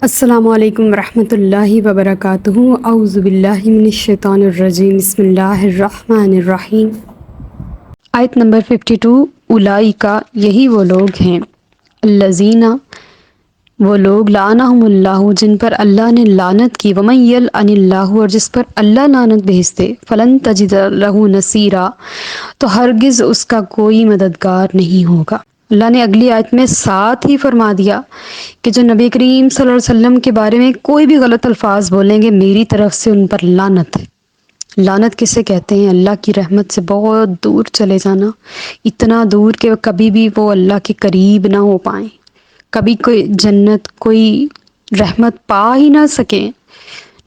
السلام علیکم ورحمۃ اللہ وبرکاتہ۔ اعوذ باللہ من الشیطان الرجیم، بسم اللہ الرحمن الرحیم۔ آیت نمبر 52، اولئک، یہی وہ لوگ ہیں، الذین، وہ لوگ، لعنہم اللہ، جن پر اللہ نے لعنت کی، ومن یلعن اللہ، اور جس پر اللہ لعنت بھیج دے، فلن تجد لہ نصیرا، تو ہرگز اس کا کوئی مددگار نہیں ہوگا۔ اللہ نے اگلی آیت میں ساتھ ہی فرما دیا کہ جو نبی کریم صلی اللہ علیہ وسلم کے بارے میں کوئی بھی غلط الفاظ بولیں گے، میری طرف سے ان پر لعنت ہے۔ لعنت کسے کہتے ہیں؟ اللہ کی رحمت سے بہت دور چلے جانا، اتنا دور کہ کبھی بھی وہ اللہ کے قریب نہ ہو پائیں، کبھی کوئی جنت، کوئی رحمت پا ہی نہ سکیں،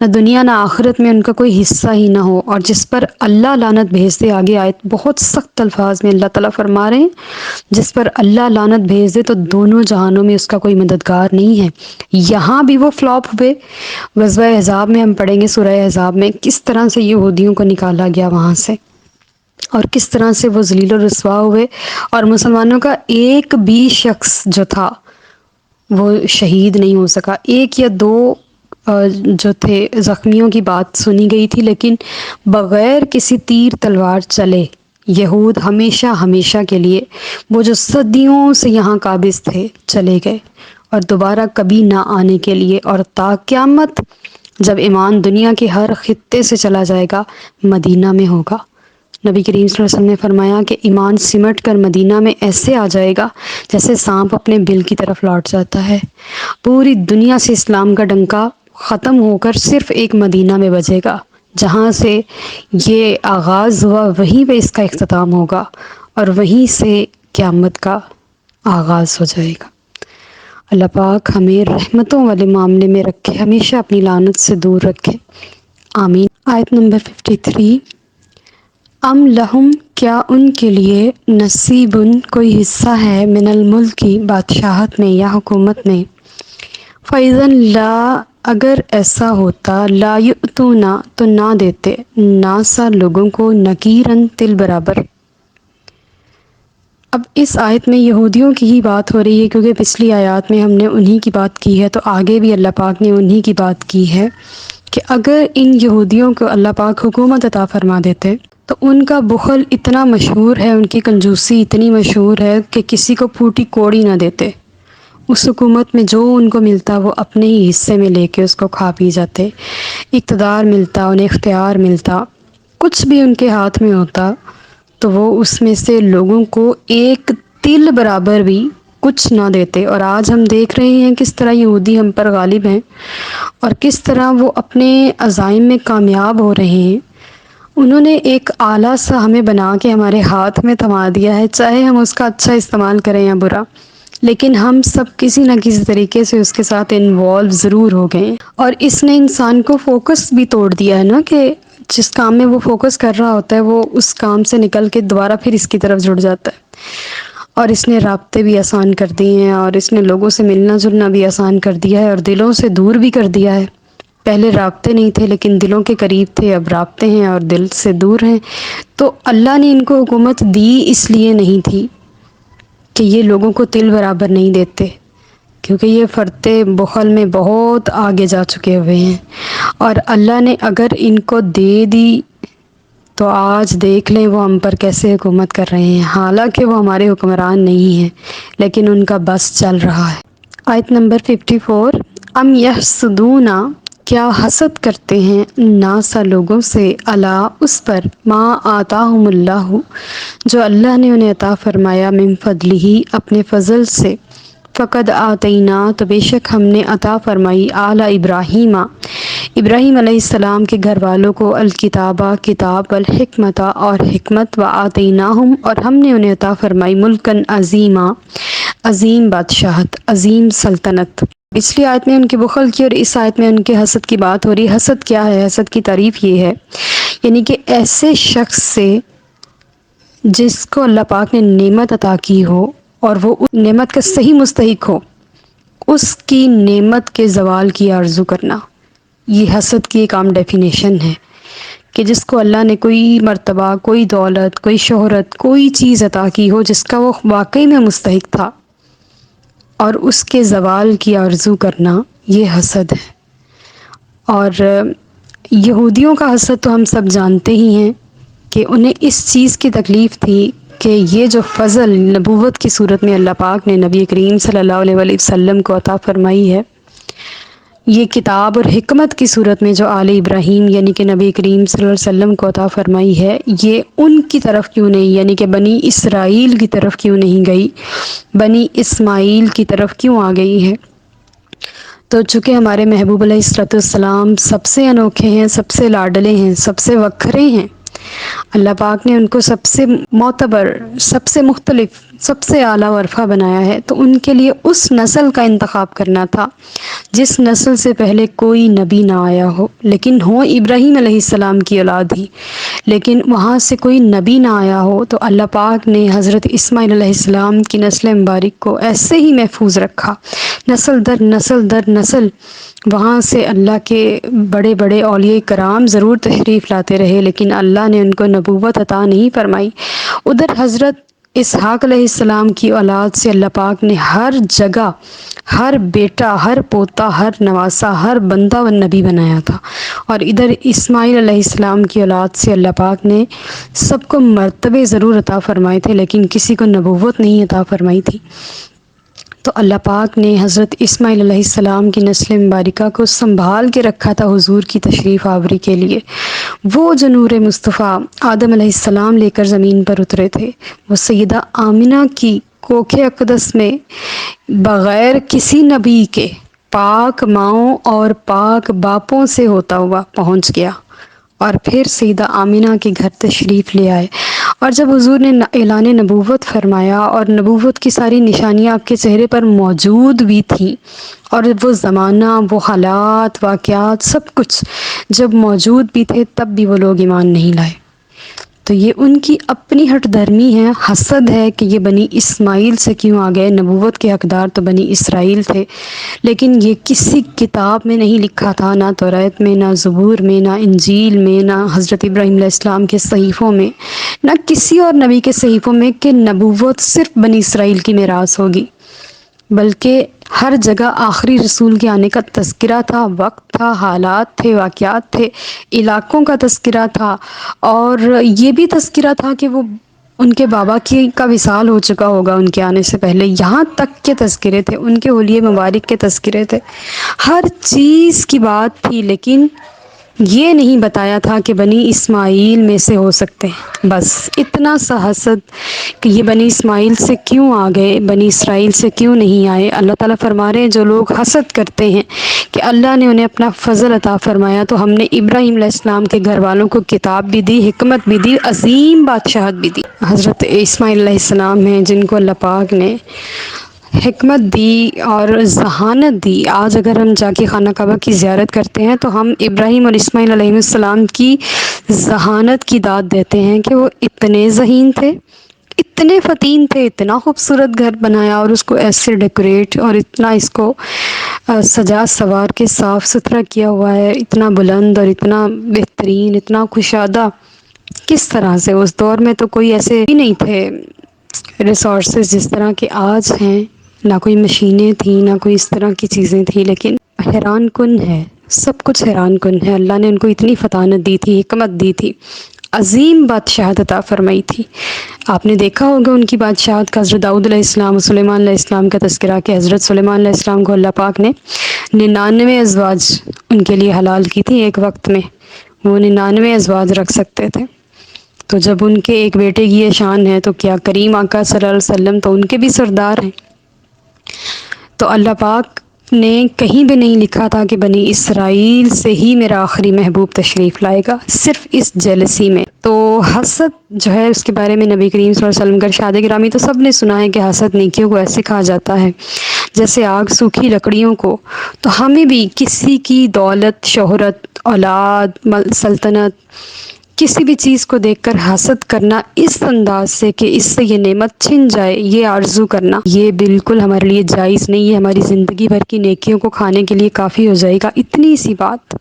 نہ دنیا نہ آخرت میں ان کا کوئی حصہ ہی نہ ہو۔ اور جس پر اللہ لعنت بھیج دے، آگے آیت بہت سخت الفاظ میں اللہ تعالیٰ فرما رہے ہیں، جس پر اللہ لعنت بھیج دے تو دونوں جہانوں میں اس کا کوئی مددگار نہیں ہے۔ یہاں بھی وہ فلاپ ہوئے۔ غزوہ احزاب میں ہم پڑھیں گے، سورہ احزاب میں کس طرح سے یہودیوں کو نکالا گیا وہاں سے، اور کس طرح سے وہ ذلیل و رسوا ہوئے، اور مسلمانوں کا ایک بھی شخص جو تھا وہ شہید نہیں ہو سکا۔ ایک یا دو جو تھے زخمیوں کی بات سنی گئی تھی، لیکن بغیر کسی تیر تلوار چلے یہود ہمیشہ ہمیشہ کے لیے، وہ جو صدیوں سے یہاں قابض تھے، چلے گئے، اور دوبارہ کبھی نہ آنے کے لیے، اور تا قیامت جب ایمان دنیا کے ہر خطے سے چلا جائے گا، مدینہ میں ہوگا۔ نبی کریم صلی اللہ علیہ وسلم نے فرمایا کہ ایمان سمٹ کر مدینہ میں ایسے آ جائے گا جیسے سانپ اپنے بل کی طرف لوٹ جاتا ہے۔ پوری دنیا سے اسلام کا ڈنکا ختم ہو کر صرف ایک مدینہ میں بجے گا، جہاں سے یہ آغاز ہوا وہیں پہ اس کا اختتام ہوگا، اور وہیں سے قیامت کا آغاز ہو جائے گا۔ اللہ پاک ہمیں رحمتوں والے معاملے میں رکھے، ہمیشہ اپنی لعنت سے دور رکھے، آمین۔ آیت نمبر 53، ام لہم، کیا ان کے لیے، نصیب، کوئی حصہ ہے، من الملک، بادشاہت میں یا حکومت میں، فَإِذًا لا، اگر ایسا ہوتا، لا یؤتون، تو نہ دیتے، ناسا، لوگوں کو، نکیرن، تل برابر۔ اب اس آیت میں یہودیوں کی ہی بات ہو رہی ہے، کیونکہ پچھلی آیات میں ہم نے انہی کی بات کی ہے، تو آگے بھی اللہ پاک نے انہی کی بات کی ہے کہ اگر ان یہودیوں کو اللہ پاک حکومت عطا فرما دیتے تو ان کا بخل اتنا مشہور ہے، ان کی کنجوسی اتنی مشہور ہے کہ کسی کو پھوٹی کوڑی نہ دیتے۔ اس حکومت میں جو ان کو ملتا وہ اپنے ہی حصے میں لے کے اس کو کھا پی جاتے، اقتدار ملتا، انہیں اختیار ملتا، کچھ بھی ان کے ہاتھ میں ہوتا تو وہ اس میں سے لوگوں کو ایک تل برابر بھی کچھ نہ دیتے۔ اور آج ہم دیکھ رہے ہیں کس طرح یہودی ہم پر غالب ہیں، اور کس طرح وہ اپنے عزائم میں کامیاب ہو رہے ہیں۔ انہوں نے ایک آلہ سا ہمیں بنا کے ہمارے ہاتھ میں تھما دیا ہے، چاہے ہم اس کا اچھا استعمال کریں یا برا، لیکن ہم سب کسی نہ کسی طریقے سے اس کے ساتھ انوالو ضرور ہو گئے، اور اس نے انسان کو فوکس بھی توڑ دیا ہے نا، کہ جس کام میں وہ فوکس کر رہا ہوتا ہے وہ اس کام سے نکل کے دوبارہ پھر اس کی طرف جڑ جاتا ہے۔ اور اس نے رابطے بھی آسان کر دیے ہیں، اور اس نے لوگوں سے ملنا جلنا بھی آسان کر دیا ہے، اور دلوں سے دور بھی کر دیا ہے۔ پہلے رابطے نہیں تھے لیکن دلوں کے قریب تھے، اب رابطے ہیں اور دل سے دور ہیں۔ تو اللہ نے ان کو حکومت دی اس لیے نہیں تھی کہ یہ لوگوں کو تل برابر نہیں دیتے، کیونکہ یہ فرتے بخل میں بہت آگے جا چکے ہوئے ہیں، اور اللہ نے اگر ان کو دے دی تو آج دیکھ لیں وہ ہم پر کیسے حکومت کر رہے ہیں، حالانکہ وہ ہمارے حکمران نہیں ہیں لیکن ان کا بس چل رہا ہے۔ آیت نمبر 54، ام یحسدون، کیا حسد کرتے ہیں، ناسا، لوگوں سے، الا، اس پر، ما آتاہم اللہ، جو اللہ نے انہیں عطا فرمایا، من فضلہ، اپنے فضل سے، فقد آتینا، تو بے شک ہم نے عطا فرمائی، آل ابراہیم، ابراہیم علیہ السلام کے گھر والوں کو، الکتابہ، کتاب، والحکمت، اور حکمت، وآتیناہم، اور ہم نے انہیں عطا فرمائی، ملکن عظیما، عظیم بادشاہت، عظیم سلطنت۔ پچھلی آیت میں ان کے بخل کی اور اس آیت میں ان کے حسد کی بات ہو رہی ہے۔ حسد کیا ہے؟ حسد کی تعریف یہ ہے، یعنی کہ ایسے شخص سے جس کو اللہ پاک نے نعمت عطا کی ہو اور وہ اس نعمت کا صحیح مستحق ہو، اس کی نعمت کے زوال کی آرزو کرنا، یہ حسد کی ایک عام ڈیفینیشن ہے، کہ جس کو اللہ نے کوئی مرتبہ، کوئی دولت، کوئی شہرت، کوئی چیز عطا کی ہو جس کا وہ واقعی میں مستحق تھا، اور اس کے زوال کی آرزو کرنا، یہ حسد ہے۔ اور یہودیوں کا حسد تو ہم سب جانتے ہی ہیں کہ انہیں اس چیز کی تکلیف تھی کہ یہ جو فضل نبوت کی صورت میں اللہ پاک نے نبی کریم صلی اللہ علیہ وآلہ وسلم کو عطا فرمائی ہے، یہ کتاب اور حکمت کی صورت میں جو آل ابراہیم یعنی کہ نبی کریم صلی اللہ علیہ وسلم کو عطا فرمائی ہے، یہ ان کی طرف کیوں نہیں، یعنی کہ بنی اسرائیل کی طرف کیوں نہیں گئی، بنی اسماعیل کی طرف کیوں آ گئی ہے؟ تو چونکہ ہمارے محبوب علیہ الصلوۃ والسلام سب سے انوکھے ہیں، سب سے لاڈلے ہیں، سب سے وکھرے ہیں، اللہ پاک نے ان کو سب سے معتبر، سب سے مختلف، سب سے اعلیٰ ورفع بنایا ہے، تو ان کے لیے اس نسل کا انتخاب کرنا تھا جس نسل سے پہلے کوئی نبی نہ آیا ہو، لیکن ہو ابراہیم علیہ السلام کی اولاد ہی، لیکن وہاں سے کوئی نبی نہ آیا ہو، تو اللہ پاک نے حضرت اسماعیل علیہ السلام کی نسل مبارک کو ایسے ہی محفوظ رکھا، نسل در نسل در نسل وہاں سے اللہ کے بڑے بڑے اولیاء کرام ضرور تشریف لاتے رہے، لیکن اللہ نے ان کو نبوت عطا نہیں فرمائی۔ ادھر حضرت اسحاق علیہ السلام کی اولاد سے اللہ پاک نے ہر جگہ ہر بیٹا، ہر پوتا، ہر نواسا، ہر بندہ و نبی بنایا تھا، اور ادھر اسماعیل علیہ السلام کی اولاد سے اللہ پاک نے سب کو مرتبے ضرور عطا فرمائے تھے، لیکن کسی کو نبوت نہیں عطا فرمائی تھی۔ تو اللہ پاک نے حضرت اسماعیل علیہ السلام کی نسل مبارکہ کو سنبھال کے رکھا تھا حضور کی تشریف آوری کے لیے۔ وہ جو نور مصطفیٰ آدم علیہ السلام لے کر زمین پر اترے تھے، وہ سیدہ آمنہ کی کوکھ اقدس میں بغیر کسی نبی کے پاک ماؤں اور پاک باپوں سے ہوتا ہوا پہنچ گیا، اور پھر سیدہ آمنہ کے گھر تشریف لے آئے۔ اور جب حضور نے اعلان نبوت فرمایا اور نبوت کی ساری نشانیاں آپ کے چہرے پر موجود بھی تھیں، اور وہ زمانہ، وہ حالات، واقعات، سب کچھ جب موجود بھی تھے، تب بھی وہ لوگ ایمان نہیں لائے۔ تو یہ ان کی اپنی ہٹ درمی ہے، حسد ہے کہ یہ بنی اسماعیل سے کیوں آ گئے، نبوت کے حقدار تو بنی اسرائیل تھے، لیکن یہ کسی کتاب میں نہیں لکھا تھا، نہ توریت میں، نہ زبور میں، نہ انجیل میں، نہ حضرت ابراہیم علیہ السلام کے صحیفوں میں، نہ کسی اور نبی کے صحیفوں میں کہ نبوت صرف بنی اسرائیل کی میراث ہوگی، بلکہ ہر جگہ آخری رسول کے آنے کا تذکرہ تھا، وقت تھا، حالات تھے، واقعات تھے، علاقوں کا تذکرہ تھا، اور یہ بھی تذکرہ تھا کہ وہ ان کے بابا کا وصال ہو چکا ہوگا ان کے آنے سے پہلے، یہاں تک کے تذکرے تھے، ان کے اولیاء مبارک کے تذکرے تھے، ہر چیز کی بات تھی، لیکن یہ نہیں بتایا تھا کہ بنی اسماعیل میں سے ہو سکتے ہیں۔ بس اتنا سا حسد کہ یہ بنی اسماعیل سے کیوں آ گئے، بنی اسرائیل سے کیوں نہیں آئے۔ اللہ تعالیٰ فرما رہے ہیں جو لوگ حسد کرتے ہیں کہ اللہ نے انہیں اپنا فضل عطا فرمایا، تو ہم نے ابراہیم علیہ السلام کے گھر والوں کو کتاب بھی دی، حکمت بھی دی، عظیم بادشاہت بھی دی۔ حضرت اسماعیل علیہ السلام ہیں جن کو اللہ پاک نے حکمت دی اور ذہانت دی۔ آج اگر ہم جا کے خانہ کعبہ کی زیارت کرتے ہیں تو ہم ابراہیم اور اسماعیل علیہ السلام کی ذہانت کی داد دیتے ہیں کہ وہ اتنے ذہین تھے، اتنے فطین تھے، اتنا خوبصورت گھر بنایا اور اس کو ایسے ڈیکوریٹ اور اتنا اس کو سجا سوار کے صاف ستھرا کیا ہوا ہے، اتنا بلند اور اتنا بہترین، اتنا کشادہ۔ کس طرح سے؟ اس دور میں تو کوئی ایسے بھی نہیں تھے ریسورسز جس طرح کے آج ہیں، نہ کوئی مشینیں تھیں، نہ کوئی اس طرح کی چیزیں تھیں، لیکن حیران کن ہے، سب کچھ حیران کن ہے۔ اللہ نے ان کو اتنی فطانت دی تھی، حکمت دی تھی، عظیم بادشاہت عطا فرمائی تھی۔ آپ نے دیکھا ہوگا ان کی بادشاہت کا، حضرت داؤد علیہ السلام و سلیمان علیہ السلام کا تذکرہ، کہ حضرت سلیمان علیہ السلام کو اللہ پاک نے 99 ازواج ان کے لیے حلال کی تھی ایک وقت میں، وہ 99 ازواج رکھ سکتے تھے۔ تو جب ان کے ایک بیٹے کی یہ شان ہے تو کیا کریم آقا صلی اللہ علیہ وسلم تو ان کے بھی سردار ہیں۔ تو اللہ پاک نے کہیں بھی نہیں لکھا تھا کہ بنی اسرائیل سے ہی میرا آخری محبوب تشریف لائے گا، صرف اس جیلسی میں۔ تو حسد جو ہے اس کے بارے میں نبی کریم صلی اللہ علیہ وسلم کا ارشاد گرامی تو سب نے سنا ہے کہ حسد نیکیوں کو ایسے کہا جاتا ہے جیسے آگ سوکھی لکڑیوں کو۔ تو ہمیں بھی کسی کی دولت، شہرت، اولاد، سلطنت، کسی بھی چیز کو دیکھ کر حسد کرنا اس انداز سے کہ اس سے یہ نعمت چھن جائے، یہ آرزو کرنا، یہ بالکل ہمارے لیے جائز نہیں ہے۔ ہماری زندگی بھر کی نیکیوں کو کھانے کے لیے کافی ہو جائے گا اتنی سی بات۔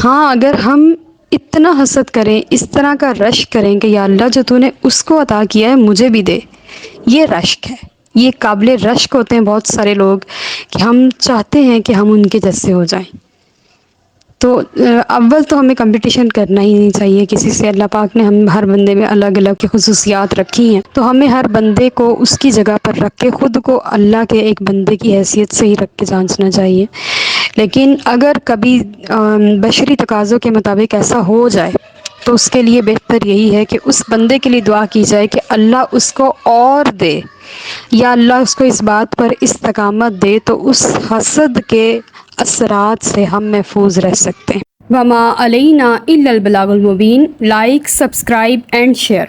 ہاں اگر ہم اتنا حسد کریں، اس طرح کا رشک کریں کہ یا اللہ جو تو نے اس کو عطا کیا ہے مجھے بھی دے، یہ رشک ہے، یہ قابل رشک ہوتے ہیں بہت سارے لوگ کہ ہم چاہتے ہیں کہ ہم ان کے جیسے ہو جائیں. تو اول تو ہمیں کمپٹیشن کرنا ہی نہیں چاہیے کسی سے. اللہ پاک نے ہم ہر بندے میں الگ الگ کی خصوصیات رکھی ہیں، تو ہمیں ہر بندے کو اس کی جگہ پر رکھ کے خود کو اللہ کے ایک بندے کی حیثیت سے ہی رکھ کے جانچنا چاہیے. لیکن اگر کبھی بشری تقاضوں کے مطابق ایسا ہو جائے تو اس کے لیے بہتر یہی ہے کہ اس بندے کے لیے دعا کی جائے کہ اللہ اس کو اور دے، یا اللہ اس کو اس بات پر استقامت دے تو اس حسد کے اثرات سے ہم محفوظ رہ سکتے ہیں. وما علینا الا البلاغ المبین. Like, subscribe and share.